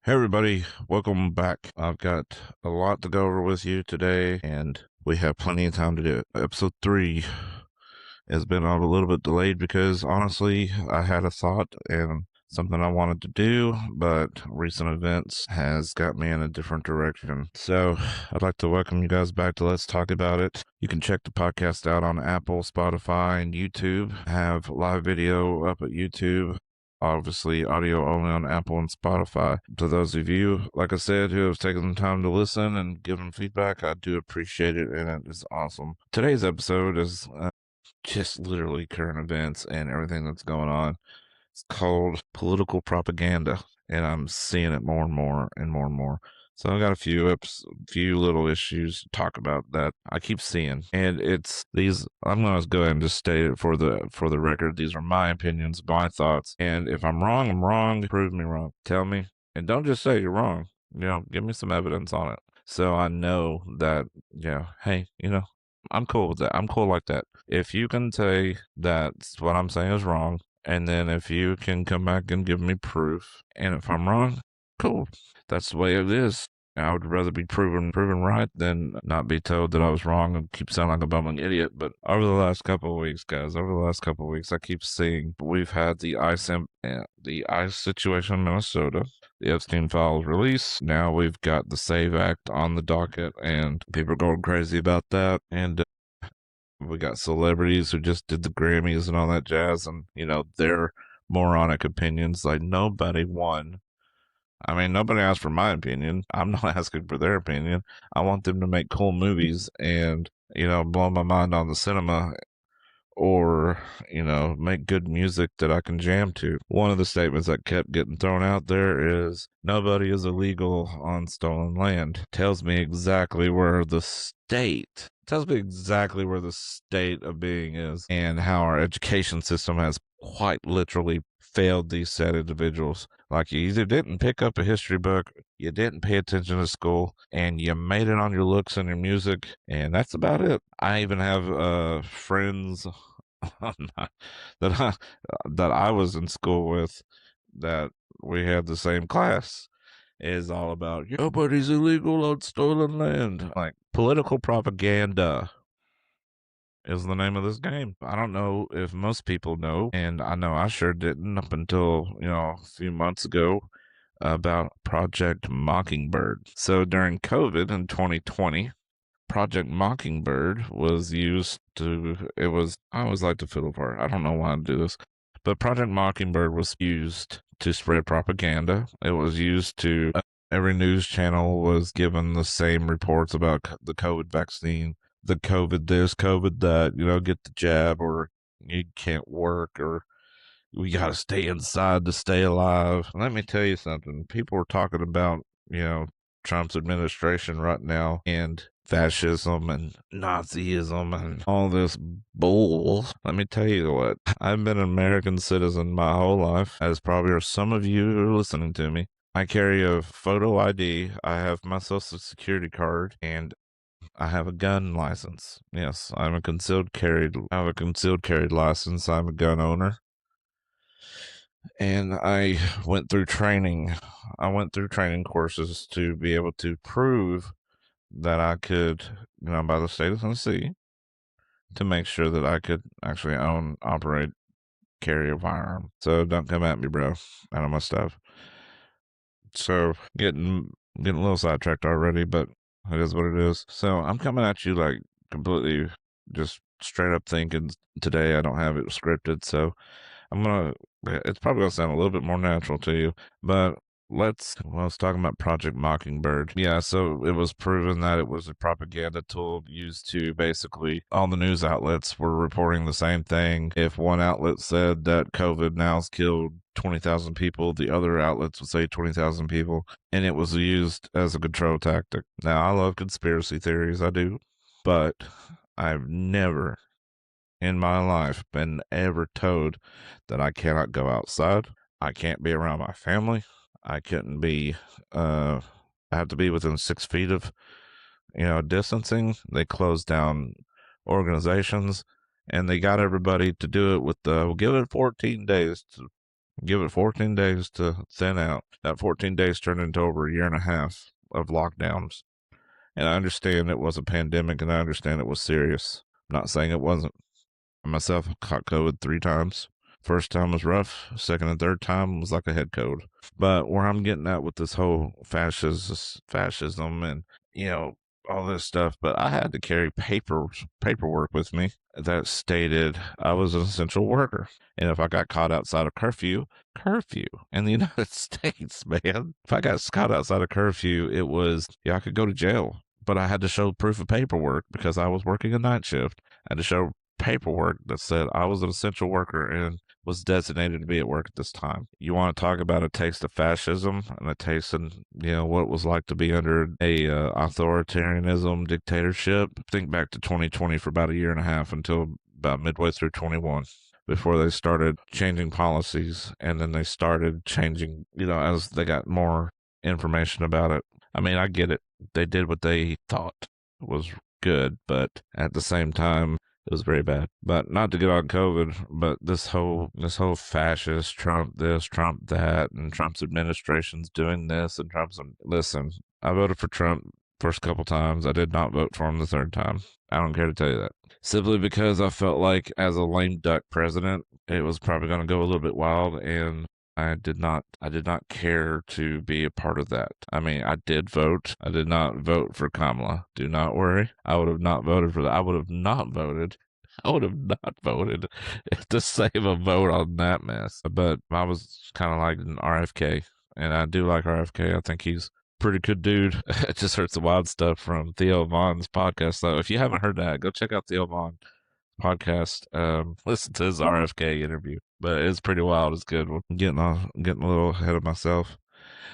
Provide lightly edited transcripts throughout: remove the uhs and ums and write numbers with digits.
Hey everybody, welcome back. I've got a lot to go over with you today, and we have plenty of time to do it. Episode 3 has been a little bit delayed because honestly, I had a thought and something I wanted to do, but recent events has got me in a different direction. So I'd like to welcome you guys back to Let's Talk About It. You can check the podcast out on Apple, Spotify, and YouTube. I have live video up at YouTube. Obviously, audio only on Apple and Spotify. To those of you, like I said, who have taken the time to listen and given feedback, I do appreciate it, and it is awesome. Today's episode is just literally current events and everything that's going on. It's called political propaganda, and I'm seeing it more and more and more and more. So I got a few little issues to talk about that I keep seeing, and it's these. I'm going to go ahead and just state it for the record. These are my opinions, my thoughts, and if I'm wrong, I'm wrong. Prove me wrong. Tell me, and don't just say you're wrong. Give me some evidence on it, so I know that. Hey, I'm cool with that. I'm cool like that. If you can say that what I'm saying is wrong, and then if you can come back and give me proof, and if I'm wrong, cool. That's the way it is. I would rather be proven right than not be told that I was wrong and keep sounding like a bumbling idiot. But over the last couple of weeks, guys, I keep seeing we've had the ICE situation in Minnesota, the Epstein files release. Now we've got the SAVE Act on the docket, and people are going crazy about that. And we got celebrities who just did the Grammys and all that jazz, and their moronic opinions. Like nobody won. I mean, nobody asked for my opinion. I'm not asking for their opinion. I want them to make cool movies and, blow my mind on the cinema or, make good music that I can jam to. One of the statements that kept getting thrown out there is nobody is illegal on stolen land. Tells me exactly where the state of being is and how our education system has quite literally failed these said individuals. Like you either didn't pick up a history book, you didn't pay attention to school, and you made it on your looks and your music, and that's about it. I even have friends that I was in school with that we had the same class is all about nobody's illegal on stolen land. Like political propaganda is the name of this game. I don't know if most people know, and I know I sure didn't up until, a few months ago about Project Mockingbird. So during COVID in 2020, Project Mockingbird was used I always like to fiddle part. I don't know why I do this, but Project Mockingbird was used to spread propaganda. It was used to, every news channel was given the same reports about the COVID vaccine, the COVID this, COVID that, get the jab or you can't work or we got to stay inside to stay alive. Let me tell you something. People are talking about, Trump's administration right now and fascism and Nazism and all this bull. Let me tell you what, I've been an American citizen my whole life, as probably are some of you who are listening to me. I carry a photo ID. I have my social security card and I have a gun license. Yes, I have a concealed carry license. I'm a gun owner. and I went through training. I went through training courses to be able to prove that I could, by the state of Tennessee, to make sure that I could actually own, operate, carry a firearm. So don't come at me, bro, out of my stuff. So getting a little sidetracked already, but it is what it is. So I'm coming at you like completely just straight up thinking today. I don't have it scripted, so I'm gonna. It's probably gonna sound a little bit more natural to you, but let's talk about Project Mockingbird. Yeah, so it was proven that it was a propaganda tool used to basically all the news outlets were reporting the same thing. If one outlet said that COVID now's killed 20,000 people, the other outlets would say 20,000 people, and it was used as a control tactic. Now, I love conspiracy theories, I do, but I've never in my life been ever told that I cannot go outside. I can't be around my family. I couldn't be, I have to be within 6 feet of, distancing. They closed down organizations and they got everybody to do it with the, give it 14 days to give it 14 days to thin out. That 14 days turned into over a year and a half of lockdowns. And I understand it was a pandemic and I understand it was serious. I'm not saying it wasn't. I myself caught COVID 3 times. First time was rough. Second and third time was like a head cold. But where I'm getting at with this whole fascism and, you know, all this stuff, but I had to carry paperwork with me that stated I was an essential worker. And if I got caught outside of curfew in the United States, man, if I got caught outside of curfew, it was, yeah, I could go to jail. But I had to show proof of paperwork because I was working a night shift. I had to show paperwork that said I was an essential worker and was designated to be at work at this time. You want to talk about a taste of fascism and a taste of, what it was like to be under a authoritarianism dictatorship? Think back to 2020 for about a year and a half until about midway through 21 before they started changing policies and then they started changing, as they got more information about it. I mean, I get it. They did what they thought was good, but at the same time, it was very bad. But not to get on COVID, but this whole fascist Trump this, Trump that, and Trump's administration's doing this, and listen. I voted for Trump first couple times. I did not vote for him the third time. I don't care to tell you that. Simply because I felt like as a lame duck president, it was probably going to go a little bit wild, and I did not care to be a part of that. I mean, I did vote. I did not vote for Kamala. Do not worry. I would have not voted for that. I would have not voted. I would have not voted to save a vote on that mess. But I was kind of like an RFK, and I do like RFK. I think he's a pretty good dude. It just hurts the wild stuff from Theo Vaughn's podcast, though. If you haven't heard that, go check out Theo Vaughn podcast. Listen to his RFK interview, but it's pretty wild. It's good. I'm getting a little ahead of myself.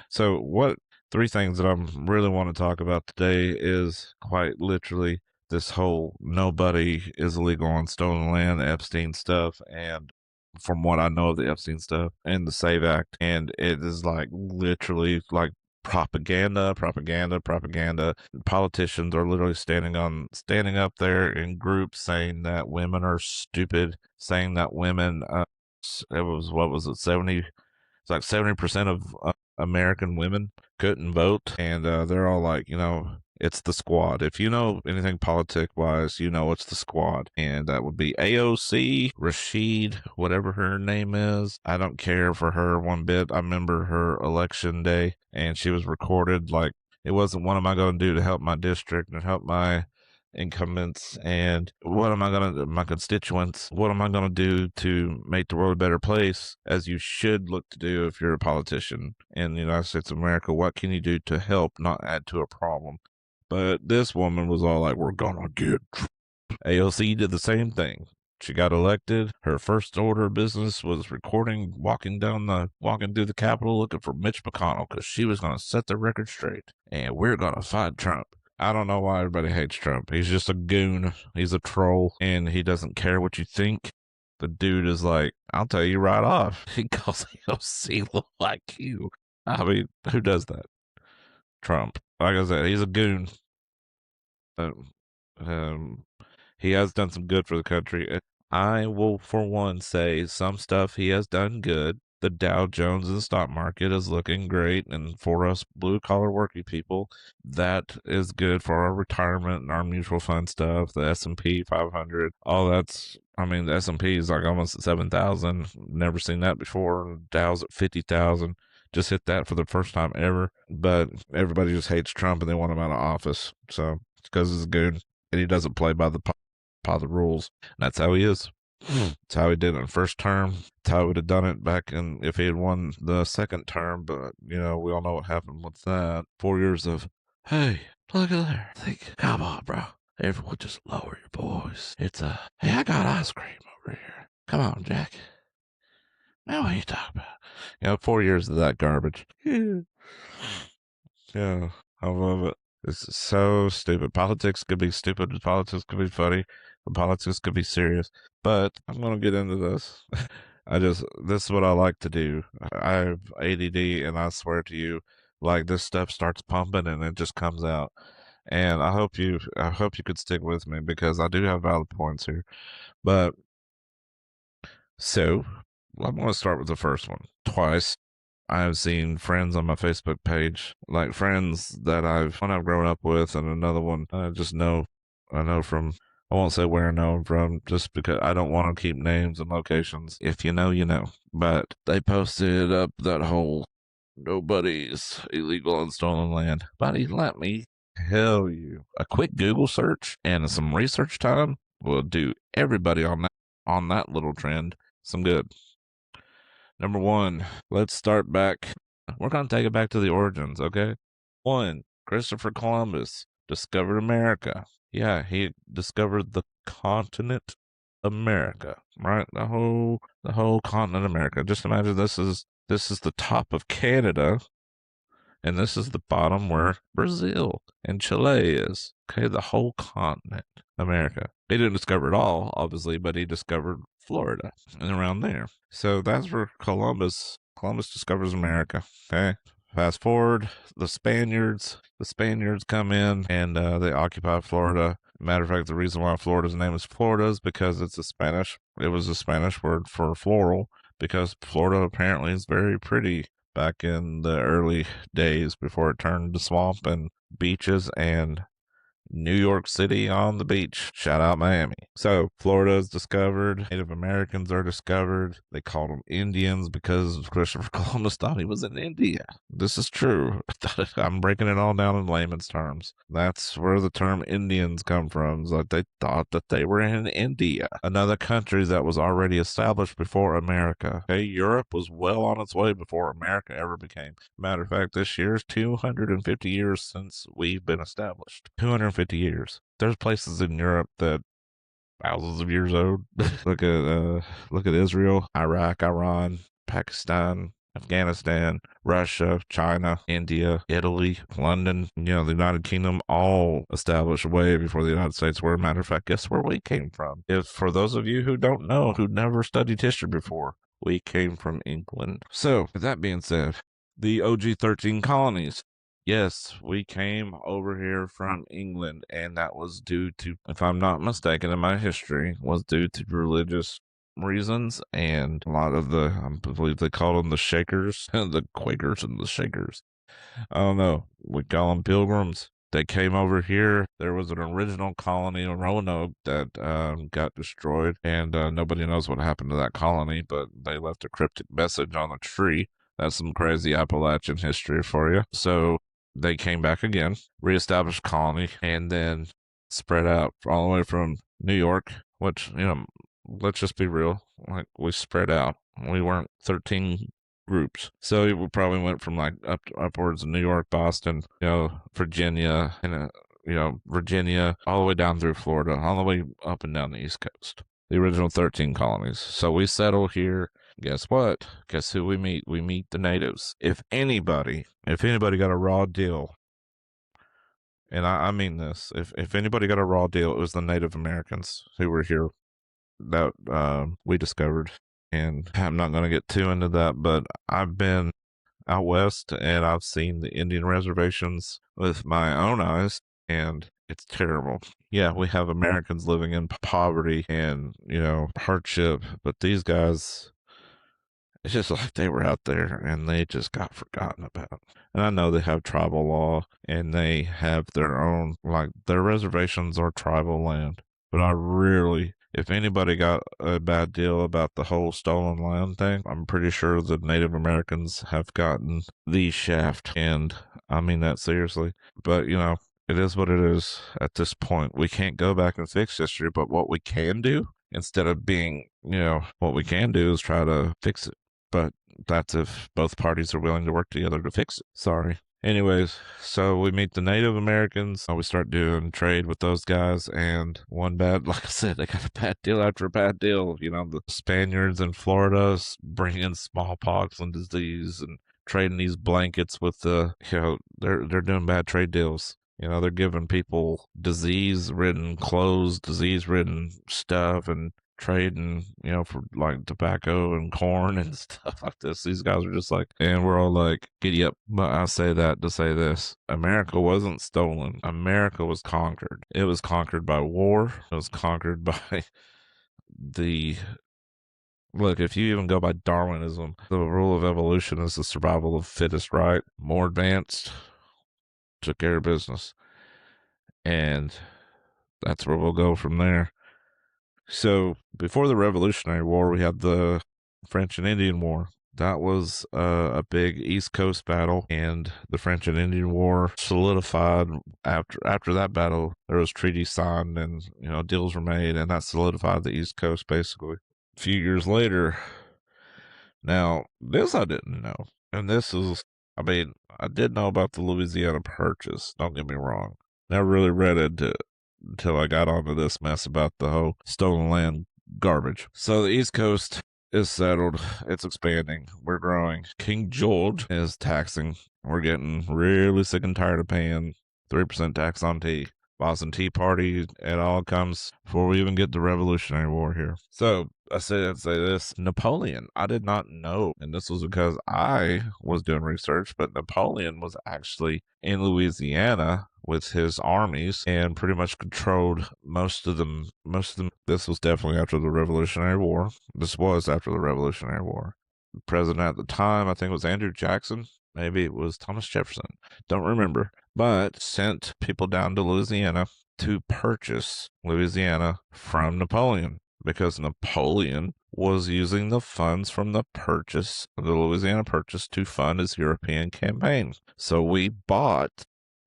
So, what 3 things that I really want to talk about today is quite literally this whole nobody is illegal on stolen land, the Epstein stuff, and from what I know of the Epstein stuff and the Save Act, and it is like literally like propaganda. Politicians are literally standing up there in groups saying that women are stupid, saying that women it was what was it 70 it's like 70% of American women couldn't vote, and they're all like, it's the squad. If you know anything politic wise, it's the squad, and that would be AOC, Rashid, whatever her name is. I don't care for her one bit. I remember her election day, and she was recorded like it wasn't what am I going to do to help my district and help my incumbents and what am I going to my constituents, what am I going to do to make the world a better place, as you should look to do if you're a politician in the United States of America. What can you do to help, not add to a problem? But this woman was all like, we're gonna get AOC did the same thing. She got elected. Her first order of business was walking through the Capitol looking for Mitch McConnell because she was going to set the record straight. And we're going to fight Trump. I don't know why everybody hates Trump. He's just a goon. He's a troll, and he doesn't care what you think. The dude is like, I'll tell you right off. He calls AOC look like you. I mean, who does that? Trump. Like I said, he's a goon. Um, um, he has done some good for the country. I will, for one, say some stuff he has done good. the Dow Jones in the stock market is looking great. And for us blue collar working people, that is good for our retirement and our mutual fund stuff, the S&P 500, all that's, I mean, the S&P is like almost at 7,000. Never seen that before. Dow's at 50,000. Just hit that for the first time ever. But everybody just hates Trump and they want him out of office. So it's because he's good and he doesn't play by the rules. And that's how he is. That's how he did it in the first term. That's how he would have done it back in if he had won the second term. But, you know, we all know what happened with that. 4 years of, hey, look at there. Think, come on, bro. Everyone just lower your voice. It's a, hey, I got ice cream over here. Come on, Jack. Now what are you talking about? You know, 4 years of that garbage. Yeah, I love it. It's so stupid. Politics could be stupid. Politics could be funny. Politics could be serious. But I'm going to get into this. This is what I like to do. I have ADD, and I swear to you, like this stuff starts pumping and it just comes out. And I hope you could stick with me because I do have valid points here. But so I'm going to start with the first one. Twice I've seen friends on my Facebook page, like friends that one I've grown up with, and another one I know from, I won't say where I know them from, just because I don't want to keep names and locations. If you know, you know. But they posted up that whole nobody's illegal on stolen land. Buddy, let me tell you, a quick Google search and some research time will do everybody on that little trend some good. Number one, let's start back. We're going to take it back to the origins, okay? One, Christopher Columbus discovered America. Yeah, he discovered the continent America, right? The whole continent America. Just imagine this is the top of Canada, and this is the bottom where Brazil and Chile is. Okay, the whole continent America. He didn't discover it all, obviously, but he discovered Florida and around there. So that's where Columbus discovers America. Okay. Fast forward, the Spaniards come in and they occupy Florida. Matter of fact, the reason why Florida's name is Florida is because it was a Spanish word for floral, because Florida apparently is very pretty back in the early days before it turned to swamp and beaches and New York City on the beach. Shout out Miami. So Florida is discovered. Native Americans are discovered. They called them Indians because Christopher Columbus thought he was in India. This is true. I'm breaking it all down in layman's terms. That's where the term Indians come from. It's like they thought that they were in India, another country that was already established before America. Okay, Europe was well on its way before America ever became. Matter of fact, this year is 250 years since we've been established. 250 years. There's places in Europe that thousands of years old. look at Israel, Iraq, Iran, Pakistan, Afghanistan, Russia, China, India, Italy, London, the United Kingdom, all established way before the United States were. Matter of fact, guess where we came from? If for those of you who don't know, who never studied history before, we came from England. So, with that being said, the OG 13 colonies. Yes, we came over here from England, and that was due to, if I'm not mistaken in my history, was due to religious reasons, and a lot of I believe they called them the Shakers, the Quakers and the Shakers. I don't know. We call them pilgrims. They came over here. There was an original colony in Roanoke that got destroyed, and nobody knows what happened to that colony, but they left a cryptic message on a tree. That's some crazy Appalachian history for you. So they came back again, reestablished colony, and then spread out all the way from New York, which, let's just be real. Like, we spread out. We weren't 13 groups. So we probably went from like upwards of New York, Boston, Virginia, and, Virginia, all the way down through Florida, all the way up and down the East Coast. The original 13 colonies. So we settle here. Guess what? Guess who we meet? We meet the natives. If anybody got a raw deal, and I mean this, if anybody got a raw deal, it was the Native Americans who were here that we discovered. And I'm not going to get too into that, but I've been out west and I've seen the Indian reservations with my own eyes, and it's terrible. Yeah, we have Americans living in poverty and, hardship, but these guys, It's just like they were out there and they just got forgotten about. And I know they have tribal law and they have their own, like their reservations are tribal land. But I really, if anybody got a bad deal about the whole stolen land thing, I'm pretty sure the Native Americans have gotten the shaft. And I mean that seriously. But, it is what it is at this point. We can't go back and fix history, but what we can do, instead of being, what we can do is try to fix it. But that's if both parties are willing to work together to fix it. Sorry. Anyways, so we meet the Native Americans. We start doing trade with those guys, and like I said, they got a bad deal after a bad deal. The Spaniards in Florida bringing smallpox and disease and trading these blankets with they're doing bad trade deals. They're giving people disease-ridden clothes, disease-ridden stuff, and trading, for like tobacco and corn and stuff like this. These guys are just like, and we're all like, giddy up. But I say that to say this: America wasn't stolen. America was conquered. It was conquered by war. It was conquered by the. Look, if you even go by Darwinism, the rule of evolution is the survival of the fittest, right? More advanced, took care of business. And that's where we'll go from there. So before the Revolutionary War, we had the French and Indian War. That was a big East Coast battle, and the French and Indian War solidified. After that battle, there was treaties signed, and deals were made, and that solidified the East Coast basically. A few years later, now this I didn't know, and this is, I mean, I did know about the Louisiana Purchase. Don't get me wrong. Never really read it until I got onto this mess about the whole stolen land garbage. So the East Coast is settled. It's expanding. We're growing. King George is taxing. We're getting really sick and tired of paying 3% tax on tea. Boston Tea Party, it all comes before we even get the Revolutionary War here. So I say this: Napoleon, I did not know, and this was because I was doing research, but Napoleon was actually in Louisiana with his armies and pretty much controlled most of them. This was definitely after the Revolutionary War. This was after the Revolutionary War. The president at the time, I think it was Andrew Jackson. Maybe it was Thomas Jefferson. Don't remember. But sent people down to Louisiana to purchase Louisiana from Napoleon, because Napoleon was using the funds from the Louisiana Purchase, to fund his European campaign. So we bought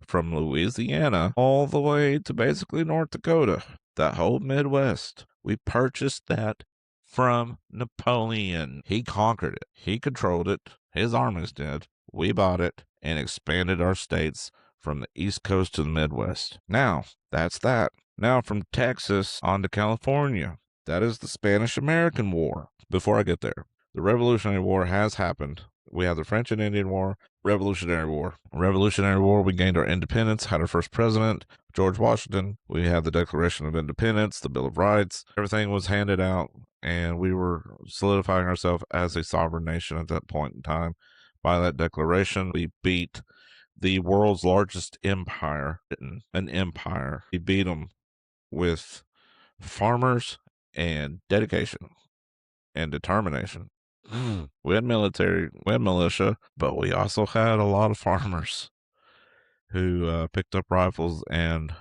from Louisiana all the way to basically North Dakota, that whole Midwest. We purchased that from Napoleon. He conquered it. He controlled it. His armies did. We bought it and expanded our states from the East Coast to the Midwest. Now, that's that. Now from Texas on to California. That is the Spanish-American War. Before I get there, the Revolutionary War has happened. We have the French and Indian War, Revolutionary War. Revolutionary War, we gained our independence, had our first president, George Washington. We had the Declaration of Independence, the Bill of Rights. Everything was handed out, and we were solidifying ourselves as a sovereign nation at that point in time. By that declaration, we beat the world's largest empire, an empire. We beat them with farmers and dedication and determination. We had military, we had militia, but we also had a lot of farmers who picked up rifles, and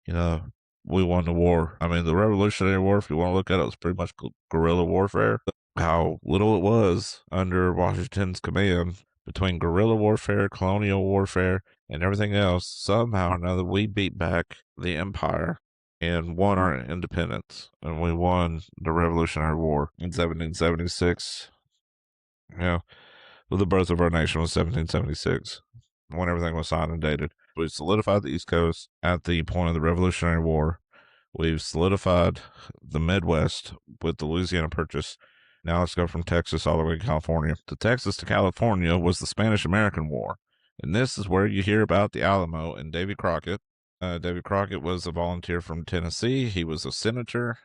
we won the war. I mean, the Revolutionary War, if you want to look at it, was pretty much guerrilla warfare. How little it was under Washington's command, between guerrilla warfare, colonial warfare, and everything else, somehow or another, we beat back the empire and won our independence. And we won the Revolutionary War in 1776. The birth of our nation was 1776, when everything was signed and dated. We solidified the East Coast at the point of the Revolutionary War. We've solidified the Midwest with the Louisiana Purchase. Now let's go from Texas all the way to California. The Texas to California was the Spanish-American War. And this is where you hear about the Alamo and Davy Crockett. Davy Crockett was a volunteer from Tennessee. He was a senator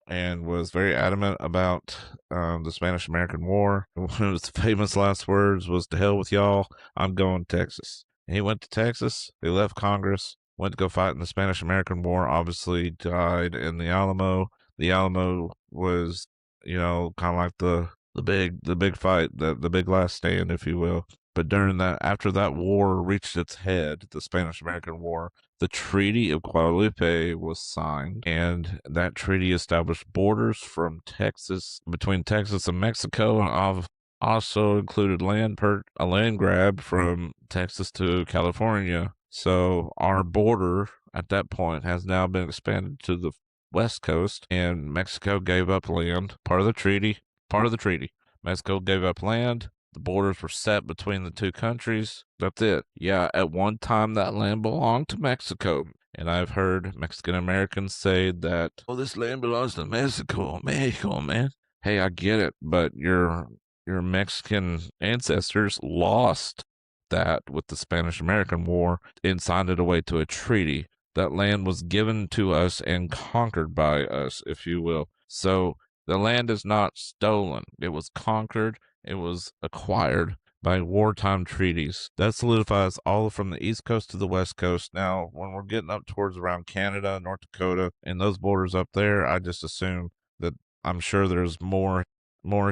and was very adamant about the Spanish-American War. One of his famous last words was, "To hell with y'all, I'm going to Texas." And he went to Texas. He left Congress, went to go fight in the Spanish-American War, obviously died in the Alamo. The Alamo was kind of like the big fight, the big last stand, if you will. But during that, after that war reached its head, the Spanish-American War, the Treaty of Guadalupe was signed, and that treaty established borders from Texas, between Texas and Mexico, and also included a land grab from Texas to California. So our border at that point has now been expanded to the west coast, and Mexico gave up land. Part of the treaty. Part of the treaty. Mexico gave up land. The borders were set between the two countries. That's it. Yeah, at one time that land belonged to Mexico. And I've heard Mexican Americans say that, oh, this land belongs to Mexico. Mexico, man. Hey, I get it, but your Mexican ancestors lost that with the Spanish American War and signed it away to a treaty. That land was given to us and conquered by us, if you will. So the land is not stolen. It was conquered. It was acquired by wartime treaties. That solidifies all from the East Coast to the West Coast. Now, when we're getting up towards around Canada, North Dakota, and those borders up there, I just assume that I'm sure there's more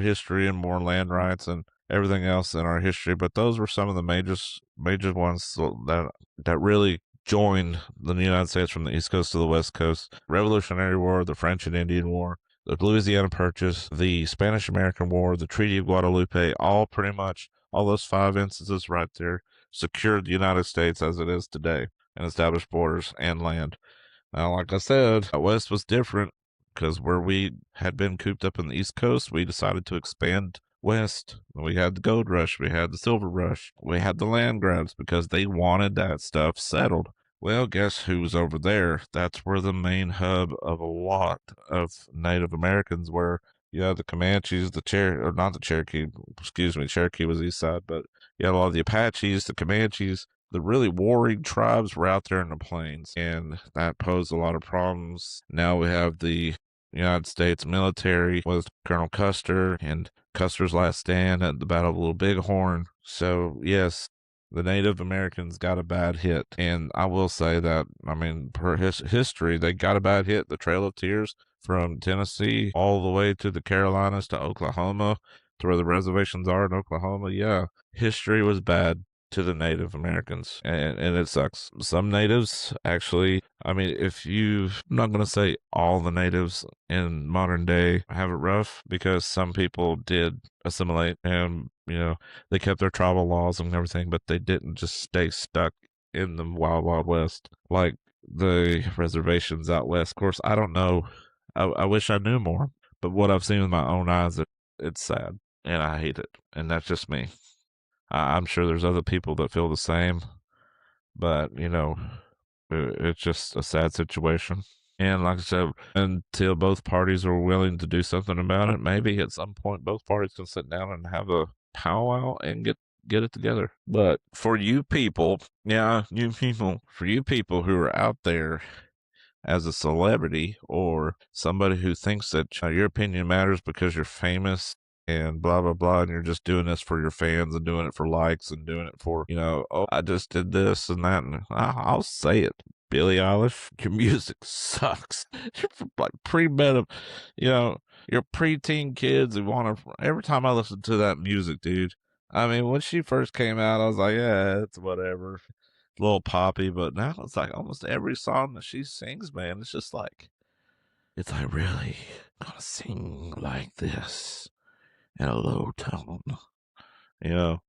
history and more land rights and everything else in our history. But those were some of the major ones that really joined the United States from the East Coast to the West Coast. Revolutionary War, the French and Indian War, the Louisiana Purchase, the Spanish-American War, the Treaty of Guadalupe, all those 5 instances right there secured the United States as it is today and established borders and land. Now, like I said, out west was different because where we had been cooped up in the East Coast, we decided to expand west. We had the gold rush, we had the silver rush, we had the land grabs because they wanted that stuff settled. Well, guess who's over there? That's where the main hub of a lot of Native Americans were. You had the Comanches, or not the Cherokee, excuse me, Cherokee was east side, but you had a lot of the Apaches, the Comanches, the really warring tribes were out there in the plains, and that posed a lot of problems. Now we have the United States military with Colonel Custer and Custer's last stand at the Battle of Little Bighorn. So, yes, the Native Americans got a bad hit. And I will say that, I mean, per history, they got a bad hit. The Trail of Tears from Tennessee all the way to the Carolinas to Oklahoma, to where the reservations are in Oklahoma. Yeah, history was bad to the Native Americans, and it sucks. Some natives actually, I mean, I'm not going to say all the natives in modern day have it rough, because some people did assimilate and, they kept their tribal laws and everything, but they didn't just stay stuck in the wild, wild west like the reservations out west. Of course, I don't know. I wish I knew more, but what I've seen with my own eyes, it's sad and I hate it. And that's just me. I'm sure there's other people that feel the same, but it's just a sad situation. And like I said, until both parties are willing to do something about it, maybe at some point both parties can sit down and have a powwow and get it together. But for you people, for you people who are out there as a celebrity or somebody who thinks that your opinion matters because you're famous and blah blah blah, and you're just doing this for your fans and doing it for likes and doing it for, oh, I just did this and that, and I'll say it, Billie Eilish, your music sucks. You're like pre-med, you're preteen kids who want to. Every time I listen to that music, dude, I mean, when she first came out, I was like, yeah, it's whatever, a little poppy, but now it's like almost every song that she sings, man, it's like, really gonna sing like this in a low tone,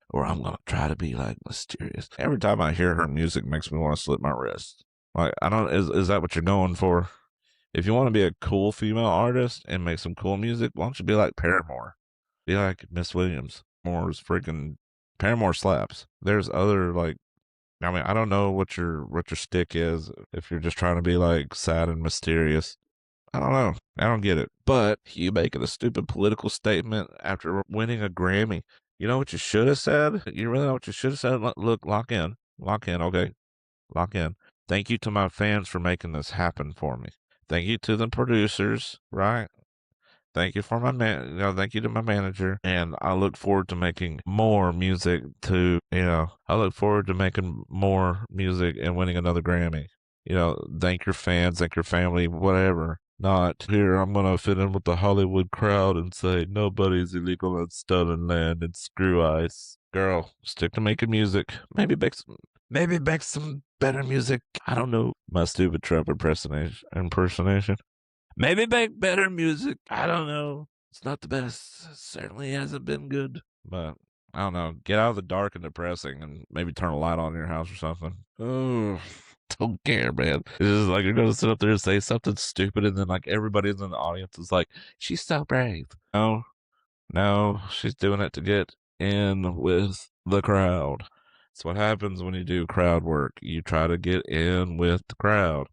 or I'm gonna try to be like mysterious. Every time I hear her music makes me want to slit my wrist. Like, I don't, is that what you're going for? If you want to be a cool female artist and make some cool music, why don't you be like Paramore? Be like Miss Williams. Paramore slaps. There's other, like, I mean, I don't know what your stick is, if you're just trying to be like sad and mysterious. I don't know. I don't get it. But you making a stupid political statement after winning a Grammy. You know what you should have said? You really know what you should have said? Look, lock in. Lock in, okay? Lock in. Thank you to my fans for making this happen for me. Thank you to the producers, right? Thank you for thank you to my manager. And I look forward to making more music I look forward to making more music and winning another Grammy. Thank your fans, thank your family, whatever. Not here, I'm gonna fit in with the Hollywood crowd and say nobody's illegal on stolen land and screw ice. Girl, stick to making music. Maybe make some better music. I don't know. My stupid Trump impersonation. Maybe make better music. I don't know. It's not the best. It certainly hasn't been good. But I don't know. Get out of the dark and depressing and maybe turn a light on in your house or something. Oh, don't care, man. It's just like you're gonna sit up there and say something stupid and then like everybody in the audience is like, she's so brave. No, no, she's doing it to get in with the crowd. It's what happens when you do crowd work. You try to get in with the crowd.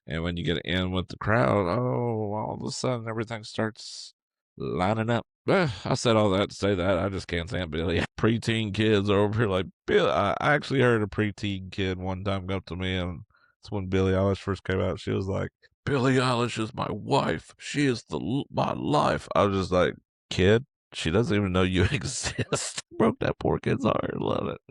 And when you get in with the crowd, oh, all of a sudden everything starts lining up. I said all that to say that. I just can't stand Billy. Preteen kids are over here like, Bill. I actually heard a preteen kid one time go up to me, and it's when Billie Eilish first came out. She was like, Billie Eilish is my wife. She is my life. I was just like, kid, she doesn't even know you exist. Broke that poor kid's heart. Love it.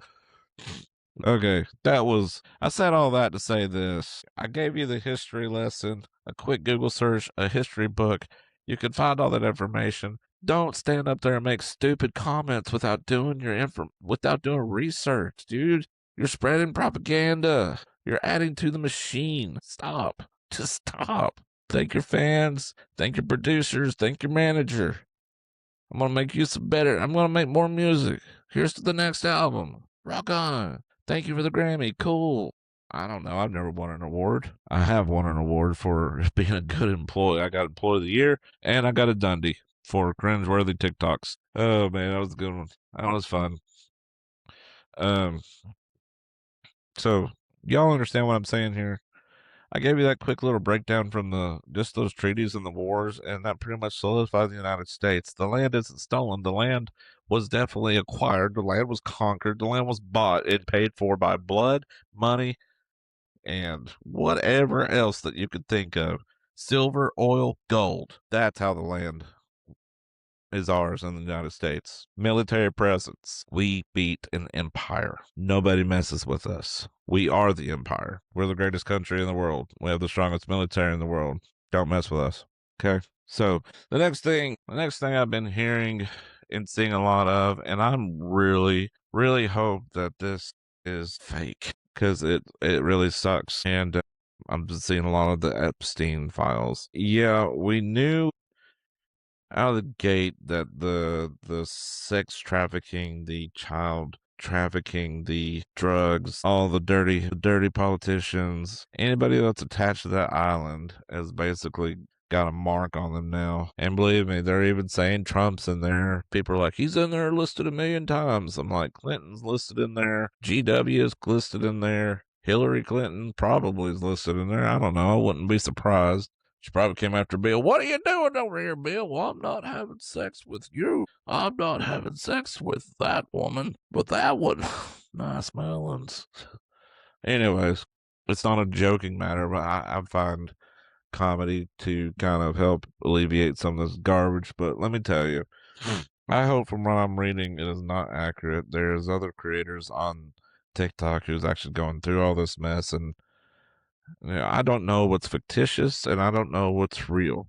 Okay, I said all that to say this. I gave you the history lesson, a quick Google search, a history book. You can find all that information. Don't stand up there and make stupid comments without doing without doing research, dude. You're spreading propaganda. You're adding to the machine. Stop. Just stop. Thank your fans. Thank your producers. Thank your manager. I'm gonna make you some better. I'm gonna make more music. Here's to the next album. Rock on. Thank you for the Grammy. Cool. I don't know. I've never won an award. I have won an award for being a good employee. I got Employee of the Year, and I got a Dundie for cringeworthy TikToks. Oh man, that was a good one. That was fun. Um, so y'all understand what I'm saying here? I gave you that quick little breakdown from just those treaties and the wars, and that pretty much solidified the United States. The land isn't stolen. The land was definitely acquired. The land was conquered. The land was bought and paid for by blood, money, and whatever else that you could think of. Silver, oil, gold. That's how the land is ours in the United States. Military presence. We beat an empire. Nobody messes with us. We are the empire. We're the greatest country in the world. We have the strongest military in the world. Don't mess with us. Okay. So the next thing I've been hearing and seeing a lot of, and I'm really, really hope that this is fake because it really sucks. And I'm just seeing a lot of the Epstein files. Yeah, we knew out of the gate that the sex trafficking, the child trafficking, the drugs, all the dirty politicians, anybody that's attached to that island has basically got a mark on them now. And believe me, they're even saying Trump's in there. People are like, he's in there listed 1,000,000 times. I'm like, Clinton's listed in there. GW is listed in there. Hillary Clinton probably is listed in there. I don't know. I wouldn't be surprised. She probably came after Bill. What are you doing over here, Bill? Well, I'm not having sex with you. I'm not having sex with that woman, but that one. Nice melons. Anyways, it's not a joking matter, but I find comedy to kind of help alleviate some of this garbage. But let me tell you, I hope from what I'm reading it is not accurate. There's other creators on TikTok who's actually going through all this mess, and I don't know what's fictitious and I don't know what's real.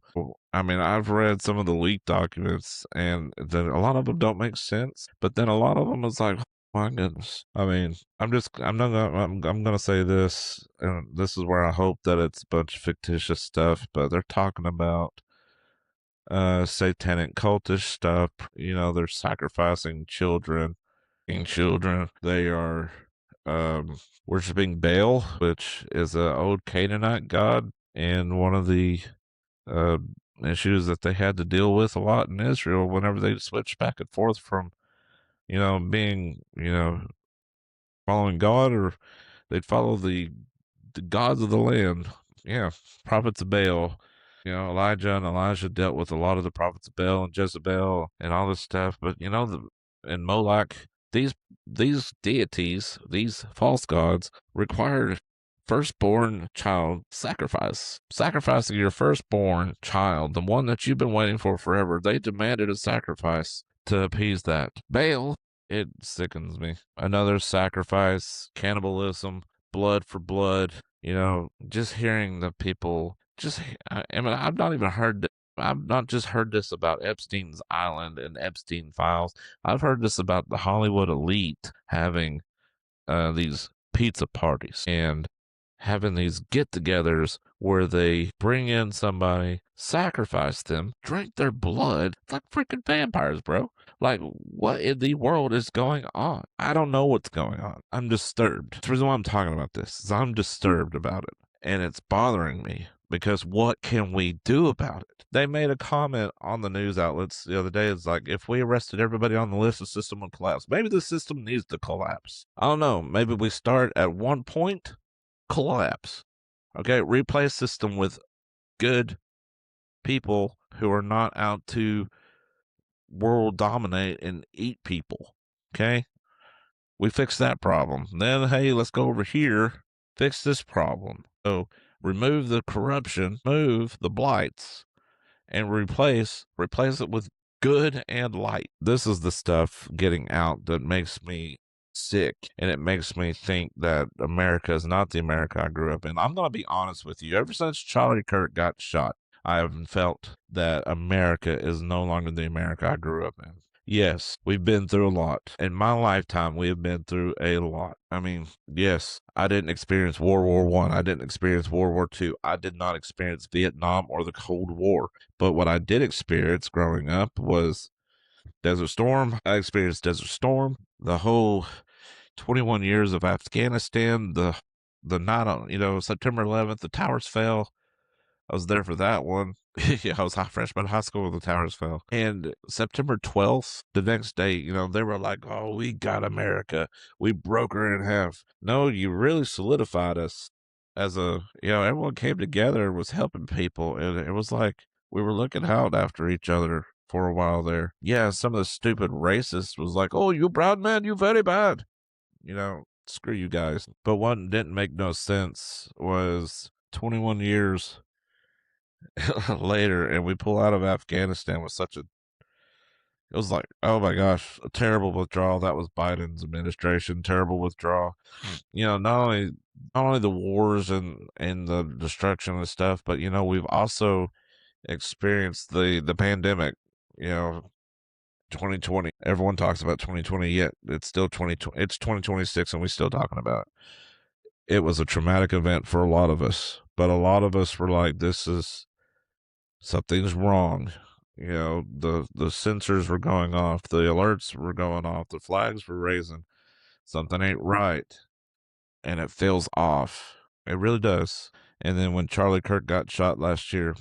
I mean, I've read some of the leaked documents and then a lot of them don't make sense, but then a lot of them is like, oh my goodness. I mean, I'm gonna say this, and this is where I hope that it's a bunch of fictitious stuff, but they're talking about satanic cultish stuff. They're sacrificing children. They are worshiping Baal, which is an old Canaanite god, and one of the uh, issues that they had to deal with a lot in Israel whenever they switched back and forth from, being, following God, or they'd follow the gods of the land. Yeah, prophets of Baal. Elijah and Elijah dealt with a lot of the prophets of Baal and Jezebel and all this stuff. But and Moloch, these deities, these false gods, required firstborn child sacrifice. Sacrificing your firstborn child, the one that you've been waiting for forever. They demanded a sacrifice to appease that. Baal, it sickens me. Another sacrifice, cannibalism, blood for blood. Just hearing the people just, I mean, I've not just heard this about Epstein's Island and Epstein files. I've heard this about the Hollywood elite having these pizza parties and having these get-togethers where they bring in somebody, sacrifice them, drink their blood. It's like freaking vampires, bro. Like, what in the world is going on? I don't know what's going on. I'm disturbed. The reason why I'm talking about this is I'm disturbed about it, and it's bothering me because what can we do about it? They made a comment on the news outlets the other day. It's like, if we arrested everybody on the list, the system would collapse. Maybe the system needs to collapse. I don't know. Maybe we start at one point, collapse. Okay, replace system with good people who are not out to world dominate and eat people. Okay, we fix that problem. Then, hey, let's go over here, fix this problem. So remove the corruption, move the blights, and replace it with good and light. This is the stuff getting out that makes me sick, and it makes me think that America is not the America I grew up in. I'm going to be honest with you. Ever since Charlie Kirk got shot, I have felt that America is no longer the America I grew up in. Yes, we've been through a lot. In my lifetime, we have been through a lot. I mean, yes, I didn't experience World War One. I didn't experience World War Two. I did not experience Vietnam or the Cold War. But what I did experience growing up was Desert Storm. I experienced Desert Storm, the whole 21 years of Afghanistan, the night on, September 11th, the towers fell. I was there for that one. Yeah, I was a freshman in high school when the towers fell. And September 12th, the next day, they were like, oh, we got America. We broke her in half. No, you really solidified us as everyone came together and was helping people. And it was like we were looking out after each other for a while there. Yeah, some of the stupid racists was like, oh, you brown man, you very bad. Screw you guys. But what didn't make no sense was 21 years later, and we pull out of Afghanistan with it was like, oh my gosh, a terrible withdrawal. That was Biden's administration, terrible withdrawal. Not only the wars and the destruction and stuff, but we've also experienced the pandemic. 2020. Everyone talks about 2020, yet it's still 2020. It's 2026, and we're still talking about it. It was a traumatic event for a lot of us, but a lot of us were like, something's wrong. The sensors were going off, the alerts were going off, the flags were raising. Something ain't right, and it feels off. It really does. And then when Charlie Kirk got shot last year,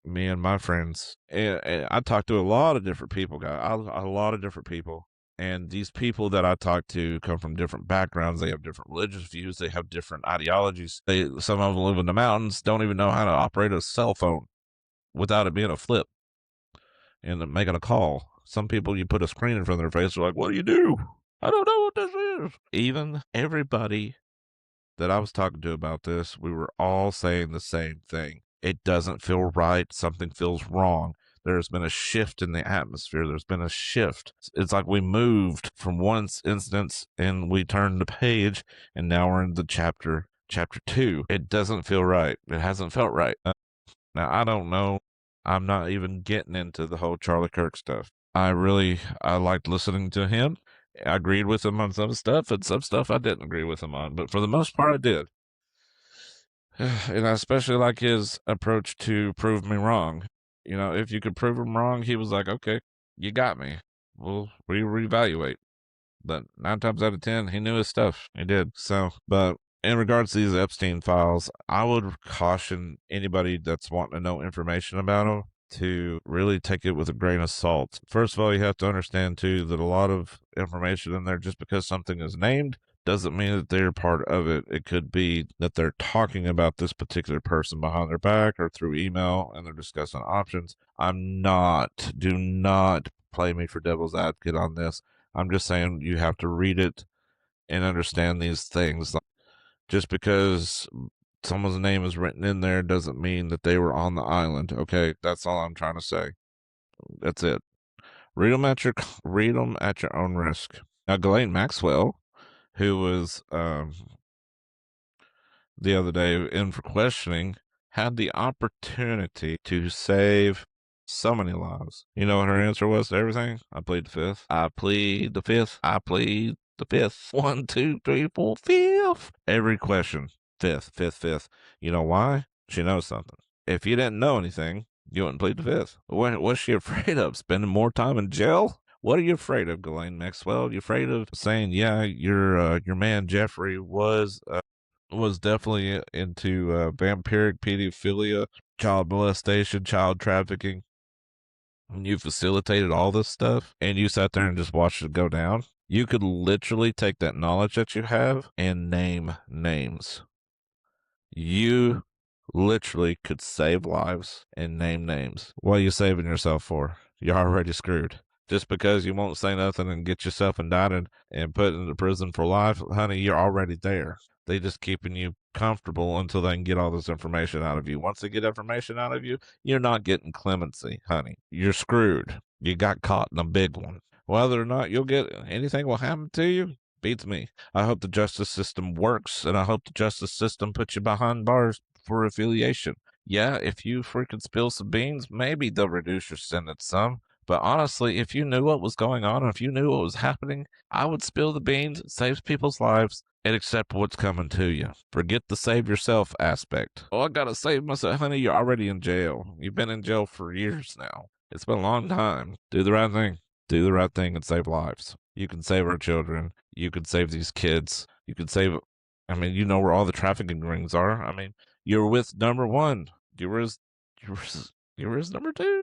me and my friends, and I talked to a lot of different people, a lot of different people. And these people that I talk to come from different backgrounds. They have different religious views. They have different ideologies. Some of them live in the mountains, don't even know how to operate a cell phone without it being a flip and making a call. Some people, you put a screen in front of their face, they're like, what do you do? I don't know what this is. Even everybody that I was talking to about this, we were all saying the same thing. It doesn't feel right. Something feels wrong. There's been a shift in the atmosphere. There's been a shift. It's like we moved from one instance and we turned the page, and now we're in the chapter 2. It doesn't feel right. It hasn't felt right. Now, I don't know. I'm not even getting into the whole Charlie Kirk stuff. I liked listening to him. I agreed with him on some stuff, and some stuff I didn't agree with him on. But for the most part, I did. And I especially like his approach to prove me wrong. If you could prove him wrong, he was like, okay, you got me. We'll reevaluate. But 9 times out of 10, he knew his stuff. He did. So, but in regards to these Epstein files, I would caution anybody that's wanting to know information about them to really take it with a grain of salt. First of all, you have to understand too that a lot of information in there, just because something is named, doesn't mean that they're part of it. It could be that they're talking about this particular person behind their back or through email, and they're discussing options. Do not play me for devil's advocate on this. I'm just saying you have to read it and understand these things. Just because someone's name is written in there doesn't mean that they were on the island. Okay, that's all I'm trying to say. That's it. Read them at your own risk. Now, Ghislaine Maxwell, who was the other day in for questioning, had the opportunity to save so many lives. You know what her answer was to everything? I plead the fifth. I plead the fifth. I plead the fifth. 1, 2, 3, 4, fifth. Every question, fifth, fifth, fifth. You know why? She knows something. If you didn't know anything, you wouldn't plead the fifth. What's she afraid of? Spending more time in jail? What are you afraid of, Ghislaine Maxwell? You afraid of saying, yeah, your man Jeffrey was definitely into vampiric pedophilia, child molestation, child trafficking, and you facilitated all this stuff, and you sat there and just watched it go down? You could literally take that knowledge that you have and name names. You literally could save lives and name names. What are you saving yourself for? You're already screwed. Just because you won't say nothing and get yourself indicted and put into prison for life, honey, you're already there. They just keeping you comfortable until they can get all this information out of you. Once they get information out of you, you're not getting clemency, honey. You're screwed. You got caught in a big one. Whether or not you'll get anything will happen to you, beats me. I hope the justice system works, and I hope the justice system puts you behind bars for affiliation. Yeah, if you freaking spill some beans, maybe they'll reduce your sentence some. But honestly, if you knew what was going on, or if you knew what was happening, I would spill the beans, it saves people's lives, and accept what's coming to you. Forget the save yourself aspect. Oh, I gotta save myself. Honey, you're already in jail. You've been in jail for years now. It's been a long time. Do the right thing. Do the right thing and save lives. You can save our children. You can save these kids. You can save, I mean, you know where all the trafficking rings are. I mean, you're with number one. You were his number two.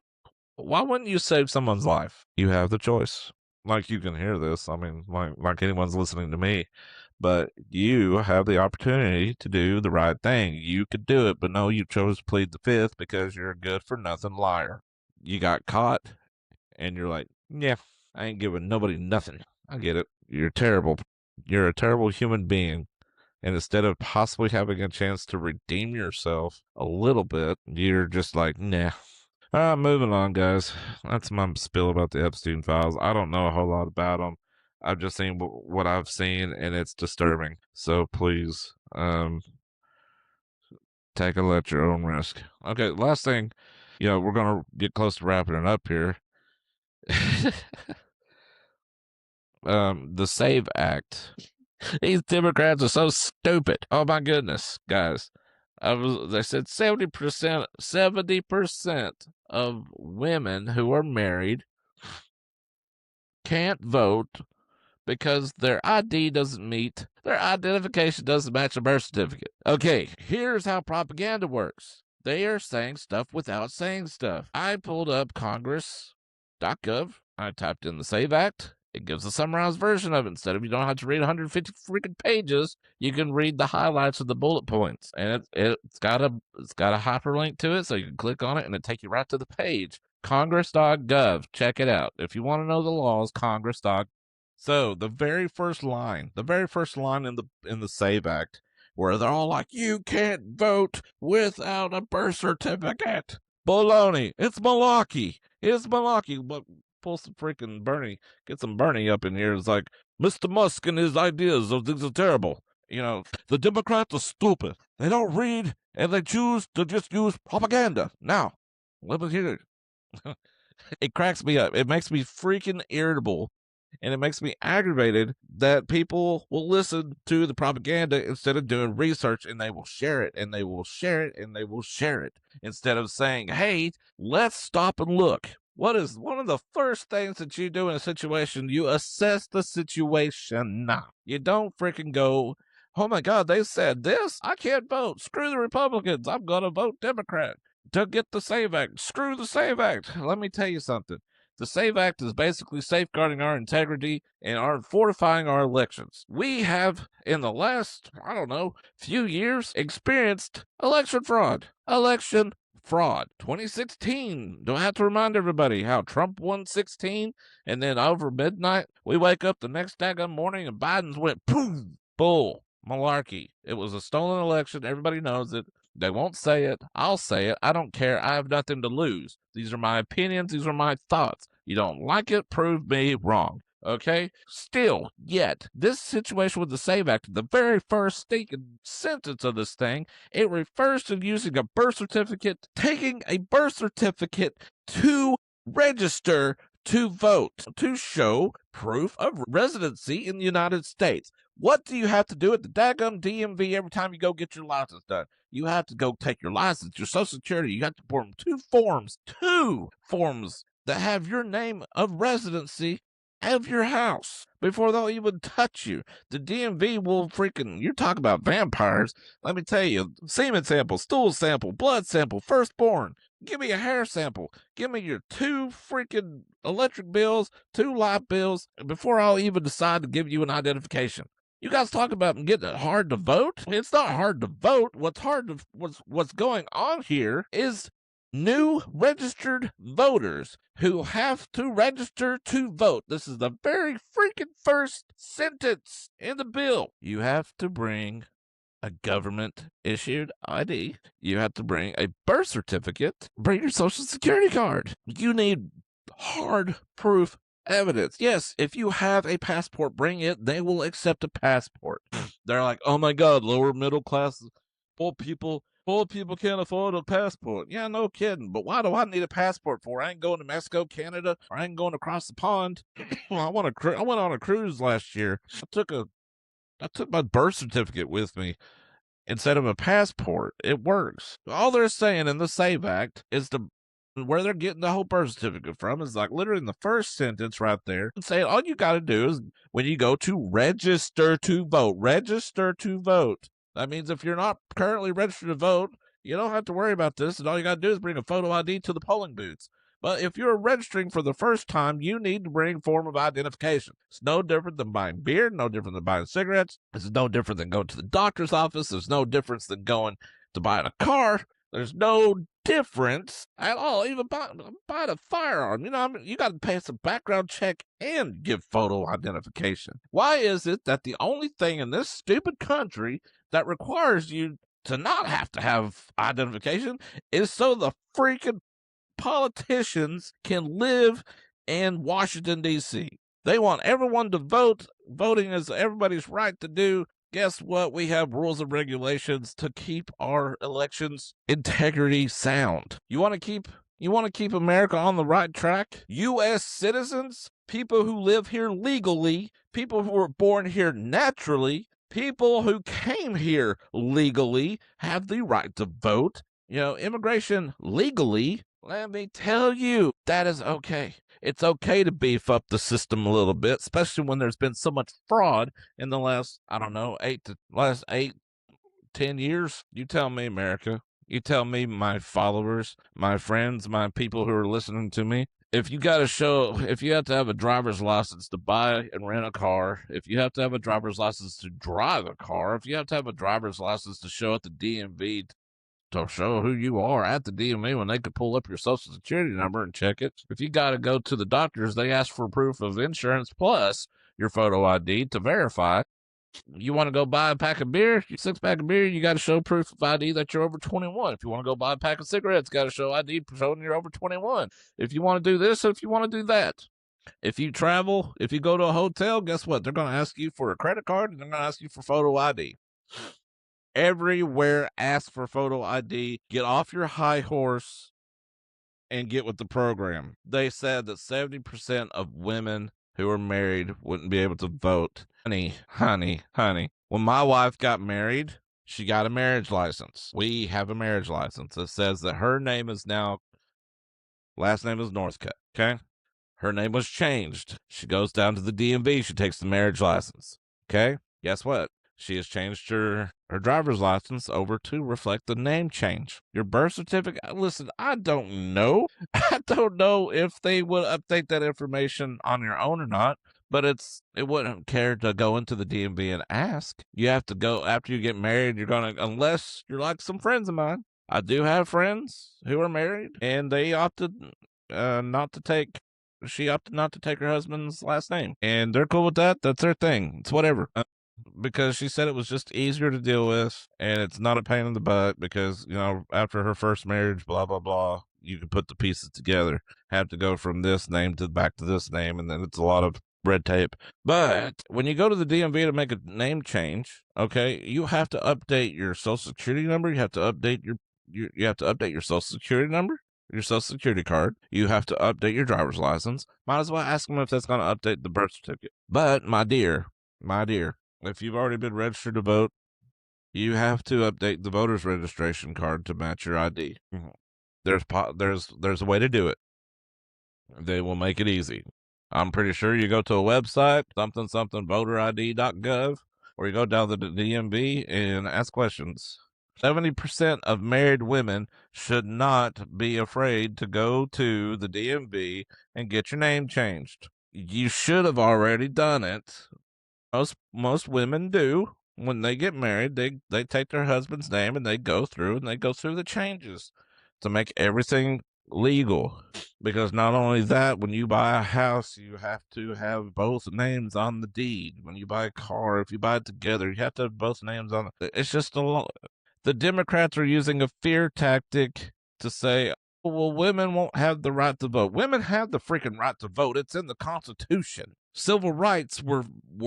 Why wouldn't you save someone's life? You have the choice. Like, you can hear this. I mean, like anyone's listening to me, but you have the opportunity to do the right thing. You could do it, but no, you chose to plead the fifth because you're a good for nothing liar. You got caught, and you're like, yeah, I ain't giving nobody nothing. I get it. You're terrible. You're a terrible human being. And instead of possibly having a chance to redeem yourself a little bit, you're just like, nah. Moving on, guys. That's my spill about the Epstein files. I don't know a whole lot about them. I've just seen what I've seen, and it's disturbing. So please, take it at your own risk. Okay, last thing, we're gonna get close to wrapping it up here. The SAVE Act. These Democrats are so stupid. Oh my goodness, guys. They said 70% of women who are married can't vote because their ID doesn't meet, their identification doesn't match a birth certificate. Okay, here's how propaganda works. They are saying stuff without saying stuff. I pulled up Congress.gov. I typed in the SAVE Act. It gives a summarized version of it. Instead of you don't have to read 150 freaking pages, you can read the highlights of the bullet points. And it's got a hyperlink to it, so you can click on it and it take you right to the page. Congress.gov. Check it out. If you want to know the laws, Congress.gov. So the very first line in the SAVE Act, where they're all like, you can't vote without a birth certificate. Baloney. It's malarkey. It's malarkey. But pull some freaking Bernie, get some Bernie up in here. It's like, Mr. Musk and his ideas of things are terrible. The Democrats are stupid. They don't read, and they choose to just use propaganda. Now, let me hear it. It cracks me up. It makes me freaking irritable. And it makes me aggravated that people will listen to the propaganda instead of doing research, and they will share it, and they will share it, and they will share it, instead of saying, hey, let's stop and look. What is one of the first things that you do in a situation? You assess the situation. You don't freaking go, oh my God, they said this. I can't vote. Screw the Republicans. I'm going to vote Democrat to get the SAVE Act. Screw the SAVE Act. Let me tell you something. The SAVE Act is basically safeguarding our integrity and fortifying our elections. We have, in the last, few years, experienced election fraud. 2016. Do I have to remind everybody how Trump won 16, and then over midnight, we wake up the next daggone morning and Biden's went, boom, bull, malarkey. It was a stolen election. Everybody knows it. They won't say it. I'll say it. I don't care. I have nothing to lose. These are my opinions. These are my thoughts. You don't like it? Prove me wrong. Okay? Still, yet, this situation with the SAVE Act, the very first stinking sentence of this thing, it refers to using a birth certificate, taking a birth certificate to register to vote, to show proof of residency in the United States. What do you have to do at the daggum DMV every time you go get your license done? You have to go take your license, your Social Security. You have to form two forms that have your name of residency of your house before they'll even touch you. The DMV will freaking, you're talking about vampires. Let me tell you, semen sample, stool sample, blood sample, firstborn. Give me a hair sample. Give me your two freaking electric bills, two light bills, before I'll even decide to give you an identification. You guys talk about getting it hard to vote? It's not hard to vote. What's going on here is new registered voters who have to register to vote. This is the very freaking first sentence in the bill. You have to bring a government-issued ID. You have to bring a birth certificate. Bring your Social Security card. You need hard proof evidence. Yes, if you have a passport, bring it. They will accept a passport. They're like, oh my God, lower middle class, poor people can't afford a passport. Yeah, no kidding. But why do I need a passport for? I ain't going to Mexico, Canada, or I ain't going across the pond. I went on a cruise last year. I took my birth certificate with me instead of a passport. It works. All they're saying in the SAVE Act is where they're getting the whole birth certificate from is like literally in the first sentence right there, saying all you got to do is when you go to register to vote. That means if you're not currently registered to vote, you don't have to worry about this, and all you got to do is bring a photo ID to the polling booths. But if you're registering for the first time, you need to bring a form of identification. It's no different than buying beer, no different than buying cigarettes. It's no different than going to the doctor's office. There's no difference than going to buy a car. There's no difference at all. Even buying a firearm. You got to pay some background check and give photo identification. Why is it that the only thing in this stupid country that requires you to not have to have identification is so the freaking politicians can live in Washington, D.C.? They want everyone to vote. Voting is everybody's right to do. Guess what? We have rules and regulations to keep our elections integrity sound. You want to keep America on the right track? U.S. citizens, people who live here legally, people who were born here naturally, people who came here legally have the right to vote. Immigration legally, let me tell you, that is okay. It's okay to beef up the system a little bit, especially when there's been so much fraud in the last, 10 years. You tell me, America. You tell me, my followers, my friends, my people who are listening to me. If you have to have a driver's license to buy and rent a car, if you have to have a driver's license to drive a car, if you have to have a driver's license to show at the DMV to show who you are at the DMV when they could pull up your Social Security number and check it. If you got to go to the doctors, they ask for proof of insurance plus your photo ID to verify. You want to go buy a pack of beer, your 6-pack of beer, you got to show proof of ID that you're over 21. If you want to go buy a pack of cigarettes, got to show ID showing you're over 21. If you want to do this, if you want to do that. If you travel, if you go to a hotel, guess what? They're going to ask you for a credit card and they're going to ask you for photo ID. Everywhere ask for photo ID. Get off your high horse and get with the program. They said that 70% of women who are married wouldn't be able to vote. Honey. When my wife got married, she got a marriage license. We have a marriage license. It says that her name is now, last name is Northcutt, okay? Her name was changed. She goes down to the DMV. She takes the marriage license, okay? Guess what? She has changed her driver's license over to reflect the name change. Your birth certificate, listen, I don't know. I don't know if they would update that information on your own or not, but it wouldn't care to go into the DMV and ask. You have to go after you get married. Unless you're like some friends of mine. I do have friends who are married, and they opted she opted not to take her husband's last name. And they're cool with that. That's their thing. It's whatever. Because she said it was just easier to deal with, and it's not a pain in the butt because, after her first marriage, blah, blah, blah, you can put the pieces together. Have to go from this name back to this name, and then it's a lot of red tape. But when you go to the DMV to make a name change, okay, you have to update your social security number. You have to update you have to update your social security number, your social security card. You have to update your driver's license. Might as well ask them if that's going to update the birth certificate. But my dear, if you've already been registered to vote, you have to update the voter's registration card to match your ID. There's a way to do it. They will make it easy. I'm pretty sure you go to a website, something voterid.gov, or you go down to the DMV and ask questions. 70% of married women should not be afraid to go to the DMV and get your name changed. You should have already done it. Most women do. When they get married, they take their husband's name and they go through the changes to make everything legal. Because not only that, when you buy a house, you have to have both names on the deed. When you buy a car, if you buy it together, you have to have both names on it. It's just a lot. The Democrats are using a fear tactic to say, oh, well, women won't have the right to vote. Women have the freaking right to vote. It's in the Constitution. Civil rights were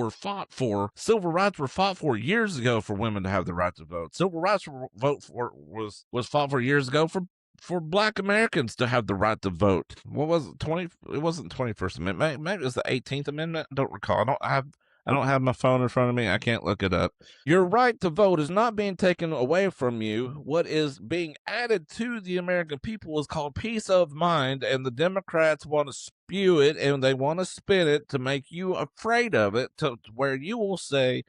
fought for. Civil rights were fought for years ago for women to have the right to vote. Civil rights was fought for years ago for Black Americans to have the right to vote. What was it? It wasn't the 21st Amendment. Maybe it was the 18th Amendment. I don't recall. I don't have my phone in front of me. I can't look it up. Your right to vote is not being taken away from you. What is being added to the American people is called peace of mind, and the Democrats want to spew it, and they want to spin it to make you afraid of it, to where you will say,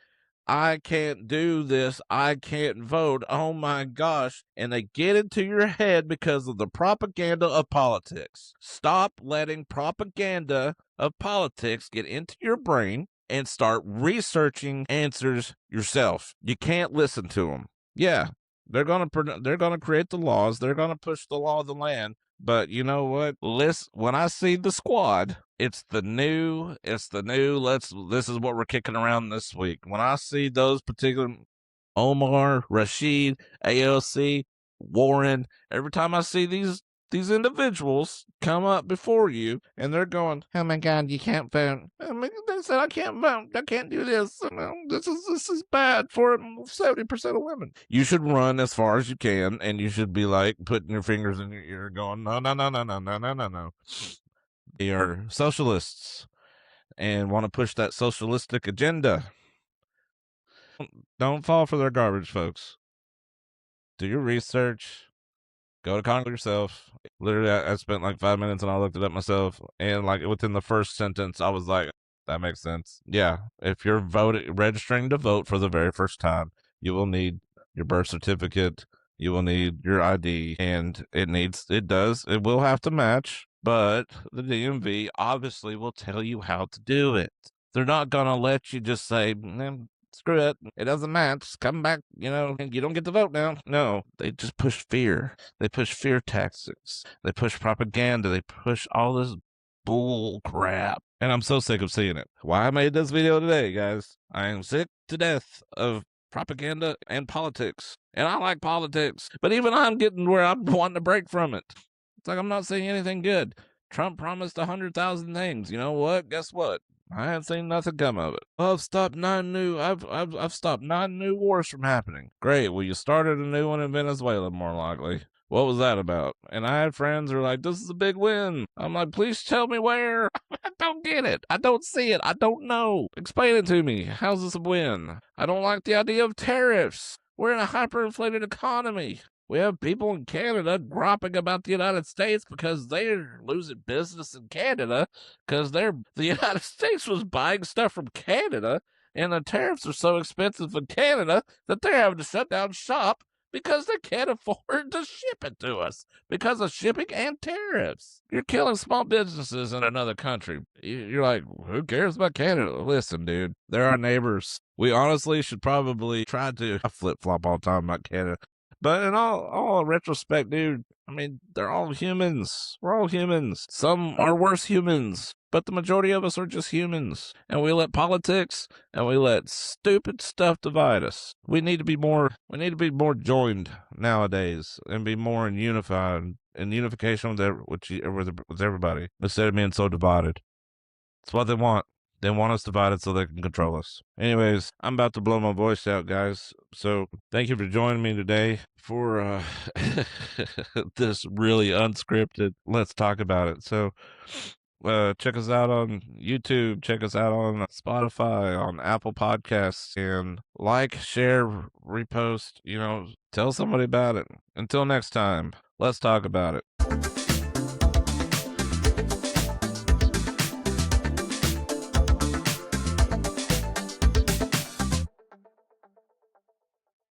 I can't do this. I can't vote. Oh my gosh. And they get into your head because of the propaganda of politics. Stop letting propaganda of politics get into your brain and start researching answers yourself. You can't listen to them. Yeah, they're gonna create the laws. They're gonna push the law of the land. But you know what? When I see the squad, it's the new. This is what we're kicking around this week. When I see those particular Omar, Rashid, AOC, Warren, every time I see these individuals come up before you and they're going, oh my God, you can't vote. I mean, they said I can't vote. I can't do this. This is bad for 70% of women. You should run as far as you can, and you should be like putting your fingers in your ear going, no. They are socialists and want to push that socialistic agenda. Don't fall for their garbage, folks. Do your research. Go to Congress yourself. Literally, I spent like 5 minutes and I looked it up myself. And like within the first sentence, I was like, that makes sense. Yeah. If you're registering to vote for the very first time, you will need your birth certificate. You will need your ID. And it will have to match. But the DMV obviously will tell you how to do it. They're not going to let you just say, screw it. It doesn't match. Come back. You don't get to vote now. No, they just push fear. They push fear tactics. They push propaganda. They push all this bull crap. And I'm so sick of seeing it. Why I made this video today, guys. I am sick to death of propaganda and politics. And I like politics. But even I'm getting where I'm wanting to break from it. It's like I'm not seeing anything good. Trump promised 100,000 things. You know what? Guess what? I haven't seen nothing come of it. I've stopped 9 new wars from happening. Great. Well, you started a new one in Venezuela, more likely. What was that about? And I had friends who were like, this is a big win. I'm like, please tell me where. I don't get it. I don't see it. I don't know. Explain it to me. How's this a win? I don't like the idea of tariffs. We're in a hyperinflated economy. We have people in Canada griping about the United States because they're losing business in Canada because the United States was buying stuff from Canada and the tariffs are so expensive in Canada that they're having to shut down shop because they can't afford to ship it to us because of shipping and tariffs. You're killing small businesses in another country. You're like, who cares about Canada? Listen, dude, they're our neighbors. We honestly should probably try to flip-flop all the time about Canada. But in all retrospect, dude, I mean, they're all humans. We're all humans. Some are worse humans, but the majority of us are just humans. And we let politics and we let stupid stuff divide us. We need to be more joined nowadays and be more in unification with everybody instead of being so divided. It's what they want. They want us divided so they can control us. Anyways, I'm about to blow my voice out, guys. So thank you for joining me today for this really unscripted Let's Talk About It. So check us out on YouTube, check us out on Spotify, on Apple Podcasts, and like, share, repost, tell somebody about it. Until next time, let's talk about it.